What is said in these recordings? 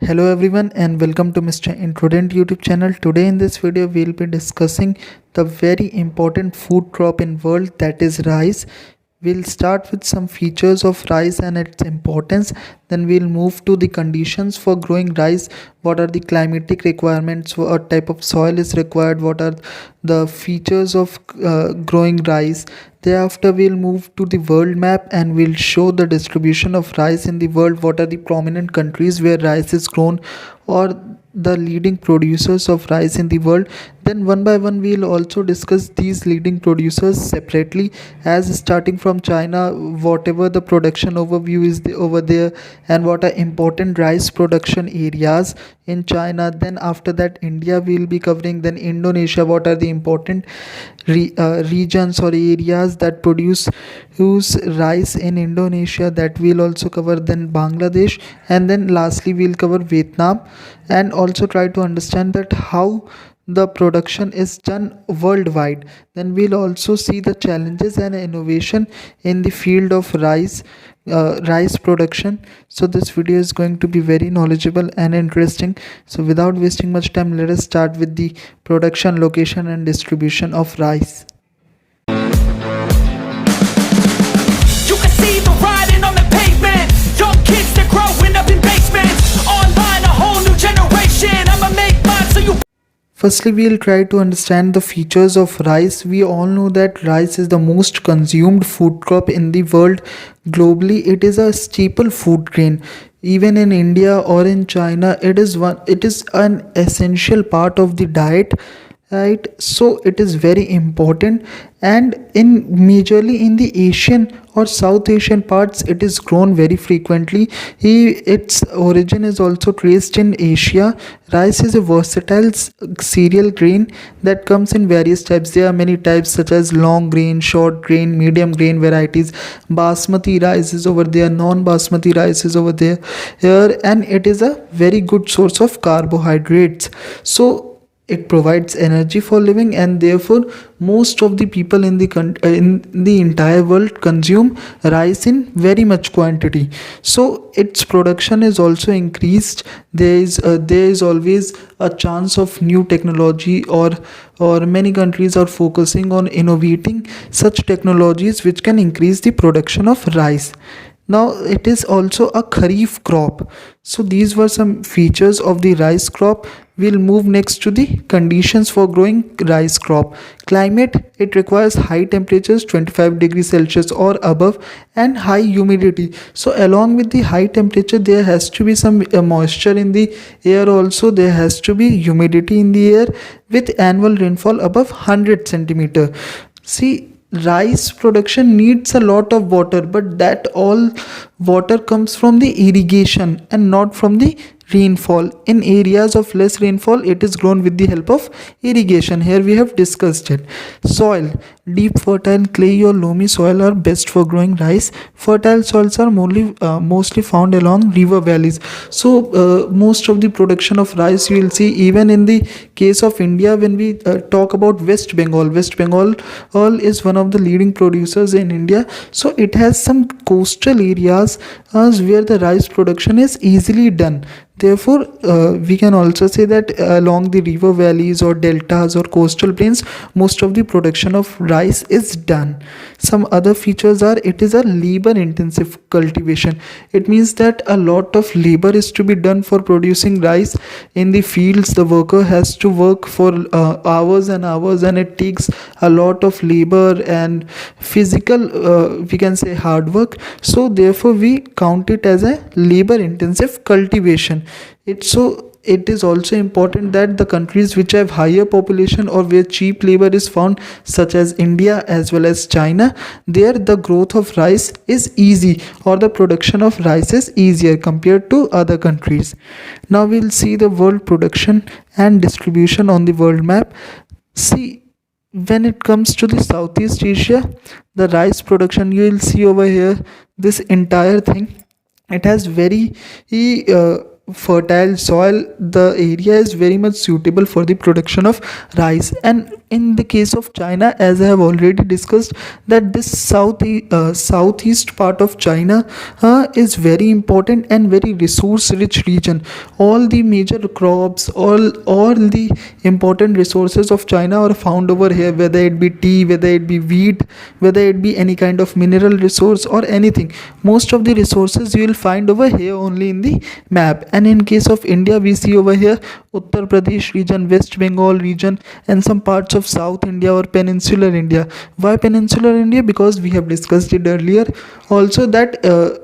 Hello everyone and welcome to Mr. Intrudent YouTube channel. Today in this video we'll be discussing the very important food crop in world, that is rice. We'll start with some features of rice and its importance. Then we'll move to the conditions for growing rice. What are the climatic requirements? What type of soil is required? What are the features of growing rice? Thereafter, we'll move to the world map and we'll show the distribution of rice in the world. What are the prominent countries where rice is grown, or the leading producers of rice in the world. Then one by one we'll also discuss these leading producers separately, as starting from China, whatever the production overview is over there, and what are important rice production areas in China. Then after that India will be covering, then Indonesia, what are the important regions or areas that produce whose rice in Indonesia, that we'll also cover. Then Bangladesh, and then lastly we'll cover Vietnam, and also try to understand that how the production is done worldwide. Then we'll also see the challenges and innovation in the field of rice production. So this video is going to be very knowledgeable and interesting. So without wasting much time, let us start with the production, location and distribution of rice. You can see the writing on the pavement. Young kids, they're growing up in basements. Online, a whole new generation. I'ma make mine so you. Firstly, we'll try to understand the features of rice. We all know that rice is the most consumed food crop in the world. Globally, it is a staple food grain. Even in India or in China, it is an essential part of the diet, right? So it is very important, and in majorly in the Asian or South Asian parts it is grown very frequently. Its origin is also traced in Asia. Rice is a versatile cereal grain that comes in various types. There are many types such as long grain, short grain, medium grain varieties. Basmati rice is over there, non-basmati rice is over there here, and it is a very good source of carbohydrates. So it provides energy for living, and therefore most of the people in the entire world consume rice in very much quantity. So its production is also increased. There is always a chance of new technology, or many countries are focusing on innovating such technologies which can increase the production of rice. Now it is also a kharif crop. So these were some features of the rice crop. We'll move next to the conditions for growing rice crop. Climate, it requires high temperatures 25 degrees Celsius or above, and high humidity. So along with the high temperature, there has to be some moisture in the air also. There has to be humidity in the air with annual rainfall above 100 centimeter. See, rice production needs a lot of water, but that all water comes from the irrigation and not from the rainfall. In areas of less rainfall, it is grown with the help of irrigation. Here we have discussed it. Soil, deep fertile clay or loamy soil are best for growing rice. Fertile soils are mostly found along river valleys. So most of the production of rice you will see even in the case of India. When we talk about West Bengal is one of the leading producers in India. So it has some coastal areas where the rice production is easily done. Therefore, we can also say that along the river valleys or deltas or coastal plains, most of the production of rice is done. Some other features are, it is a labor intensive cultivation. It means that a lot of labor is to be done for producing rice in the fields. The worker has to work for hours and hours, and it takes a lot of labor and physical, we can say, hard work. So therefore we count it as a labor intensive cultivation. It is also important that the countries which have higher population or where cheap labor is found, such as India as well as China, there the growth of rice is easy, or the production of rice is easier compared to other countries. Now we'll see the world production and distribution on the world map. See, when it comes to the Southeast Asia, the rice production, you will see over here, this entire thing, it has very fertile soil. The area is very much suitable for the production of rice, and in the case of China, as I have already discussed, that this southeast part of China is very important and very resource rich region. All the major crops, all the important resources of China are found over here, whether it be tea, whether it be wheat, whether it be any kind of mineral resource or anything. Most of the resources you will find over here only in the map. And in case of India, we see over here Uttar Pradesh region, West Bengal region, and some parts of South India or peninsular India. Why peninsular India? Because we have discussed it earlier also that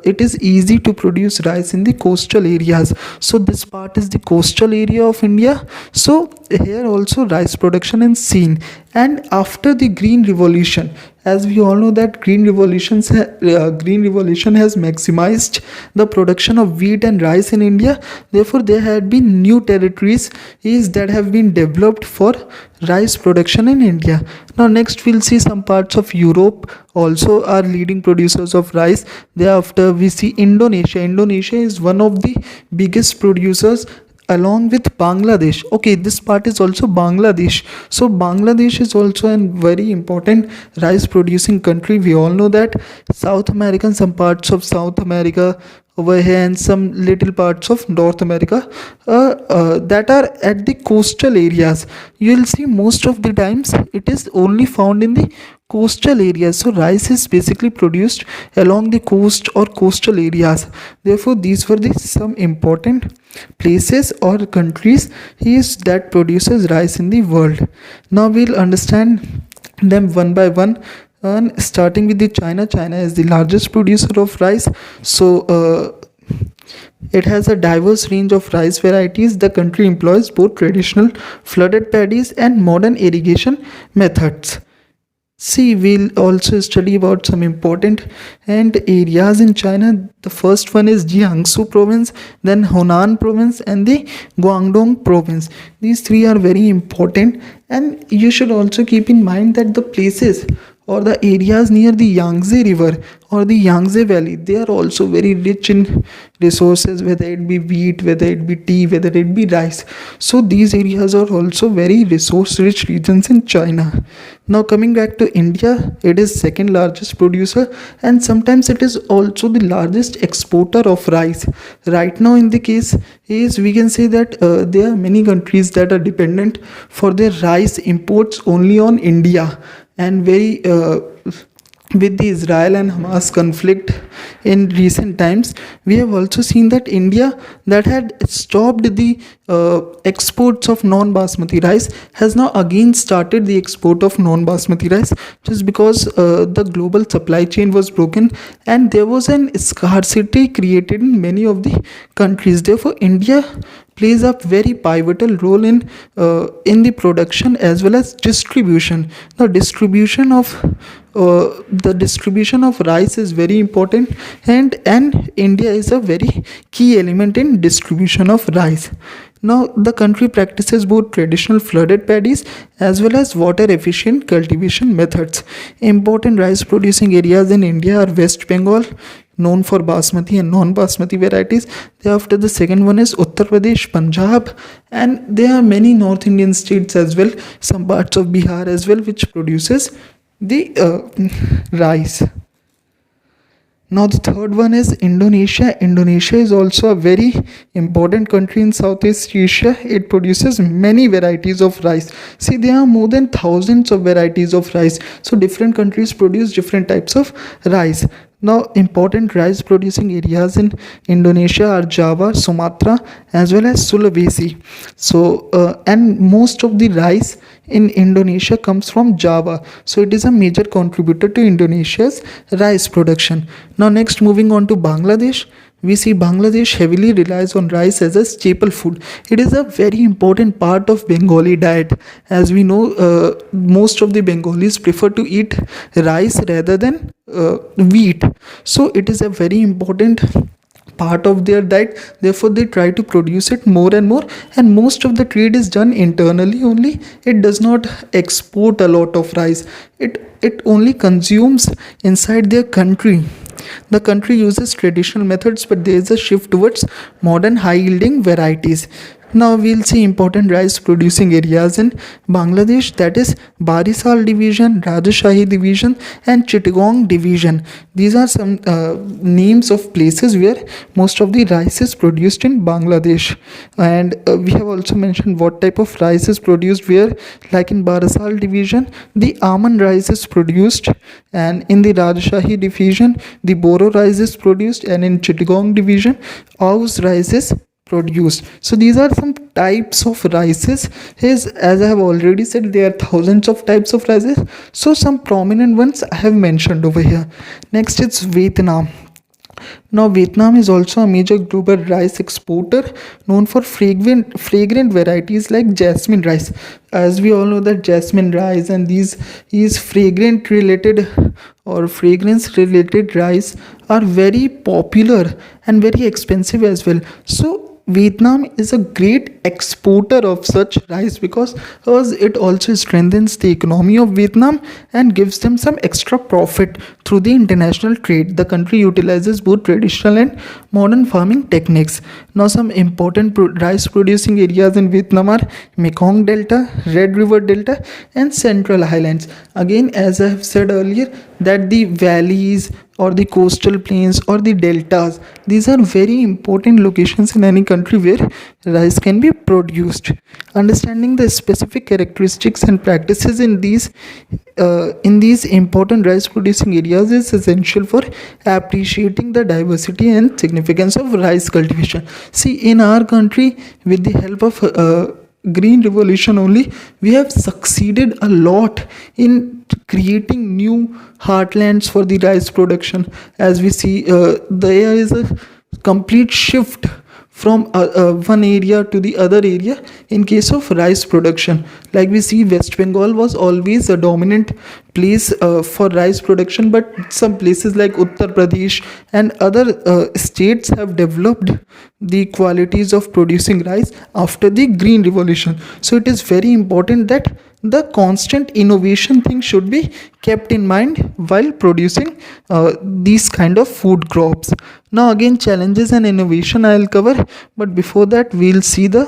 it is easy to produce rice in the coastal areas. So this part is the coastal area of India. So here also rice production is seen. And after the Green Revolution, as we all know that Green Revolution has maximized the production of wheat and rice in India. Therefore, there had been new territories that have been developed for rice production in India. Now, next we'll see some parts of Europe also are leading producers of rice. Thereafter, we see Indonesia. Indonesia is one of the biggest producers along with Bangladesh. Okay, this part is also Bangladesh. So Bangladesh is also a very important rice producing country. We all know that South America, some parts of South America over here, and some little parts of North America that are at the coastal areas. You will see most of the times it is only found in the coastal areas. So rice is basically produced along the coast or coastal areas. Therefore, these were the some important places or countries that produces rice in the world. Now we'll understand them one by one. And starting with the China. China is the largest producer of rice. So it has a diverse range of rice varieties. The country employs both traditional flooded paddies and modern irrigation methods. See, we'll also study about some important areas in China. The first one is Jiangsu province, then Hunan province, and the Guangdong province. These three are very important, and you should also keep in mind that the places or the areas near the Yangtze River or the Yangtze Valley, they are also very rich in resources, whether it be wheat, whether it be tea, whether it be rice. So these areas are also very resource rich regions in China. Now coming back to India, it is second largest producer, and sometimes it is also the largest exporter of rice. Right now in the case is, we can say that there are many countries that are dependent for their rice imports only on India. And very with the Israel and Hamas conflict in recent times, we have also seen that India, that had stopped the exports of non-basmati rice, has now again started the export of non-basmati rice, just because the global supply chain was broken and there was an scarcity created in many of the countries. Therefore, India plays a very pivotal role in the production as well as distribution. The distribution of rice is very important, and India is a very key element in distribution of rice. Now the country practices both traditional flooded paddies as well as water efficient cultivation methods. Important rice producing areas in India are West Bengal, known for basmati and non-basmati varieties. Thereafter, the second one is Uttar Pradesh, Punjab, and there are many North Indian states as well, some parts of Bihar as well, which produces the rice. Now the third one is Indonesia. Indonesia is also a very important country in Southeast Asia. It produces many varieties of rice. See, there are more than thousands of varieties of rice. So different countries produce different types of rice. Now important rice producing areas in Indonesia are Java, Sumatra, as well as Sulawesi. So and most of the rice in Indonesia comes from Java. So it is a major contributor to Indonesia's rice production. Now next, moving on to Bangladesh. We see Bangladesh heavily relies on rice as a staple food. It is a very important part of Bengali diet. As we know, most of the Bengalis prefer to eat rice rather than wheat. So it is a very important part of their diet. Therefore, they try to produce it more and more, and most of the trade is done internally only. It does not export a lot of rice. It only consumes inside their country. The country uses traditional methods, but there is a shift towards modern high yielding varieties. Now we'll see important rice producing areas in Bangladesh, that is Barisal division, Rajashahi division and Chittagong division. These are some names of places where most of the rice is produced in Bangladesh. And we have also mentioned what type of rice is produced where, like in Barisal division the almond rice is produced, and in the Rajashahi division the Boro rice is produced, and in Chittagong division Ouse rice is produced. So these are some types of rices. His, as I have already said, there are thousands of types of rices, so some prominent ones I have mentioned over here. Next it's Vietnam. Now Vietnam is also a major global rice exporter, known for fragrant varieties like jasmine rice. As we all know that jasmine rice and these is fragrant related or fragrance related rice are very popular and very expensive as well. So Vietnam is a great exporter of such rice because it also strengthens the economy of Vietnam and gives them some extra profit through the international trade. The country utilizes both traditional and modern farming techniques. Now some important rice producing areas in Vietnam are Mekong Delta, Red River Delta and Central Highlands. Again, as I have said earlier, that the valleys or the coastal plains or the deltas, these are very important locations in any country where rice can be produced. Understanding the specific characteristics and practices in these important rice producing areas is essential for appreciating the diversity and significance of rice cultivation. See, in our country, with the help of green revolution only, we have succeeded a lot in creating new heartlands for the rice production. As we see, there is a complete shift from one area to the other area in case of rice production. Like we see, West Bengal was always a dominant place for rice production, but some places like Uttar Pradesh and other states have developed the qualities of producing rice after the green revolution. So it is very important that the constant innovation thing should be kept in mind while producing these kind of food crops. Now again, challenges and innovation I'll cover, but before that we'll see the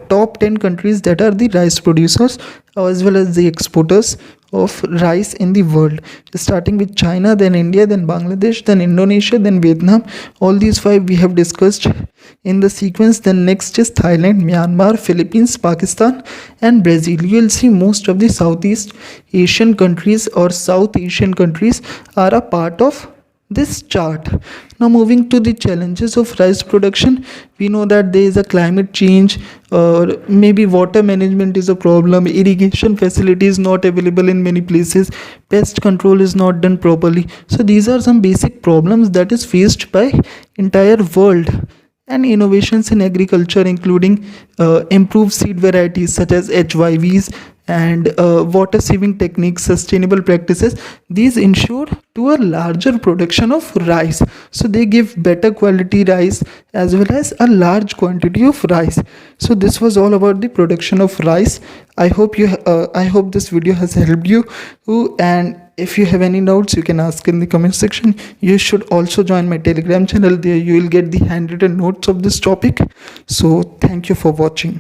top 10 countries that are the rice producers as well as the exporters of rice in the world, starting with China, then India, then Bangladesh, then Indonesia, then Vietnam. All these five we have discussed in the sequence. Then next is Thailand, Myanmar, Philippines, Pakistan and Brazil. You will see most of the Southeast Asian countries or South Asian countries are a part of this chart. Now moving to the challenges of rice production, we know that there is a climate change, or maybe water management is a problem, irrigation facility is not available in many places, pest control is not done properly. So these are some basic problems that is faced by entire world. And innovations in agriculture, including improved seed varieties such as HYVs and water saving techniques, sustainable practices, these ensure to a larger production of rice. So they give better quality rice as well as a large quantity of rice. So this was all about the production of rice. I hope this video has helped you, and if you have any doubts you can ask in the comment section. You should also join my Telegram channel. There you will get the handwritten notes of this topic. So thank you for watching.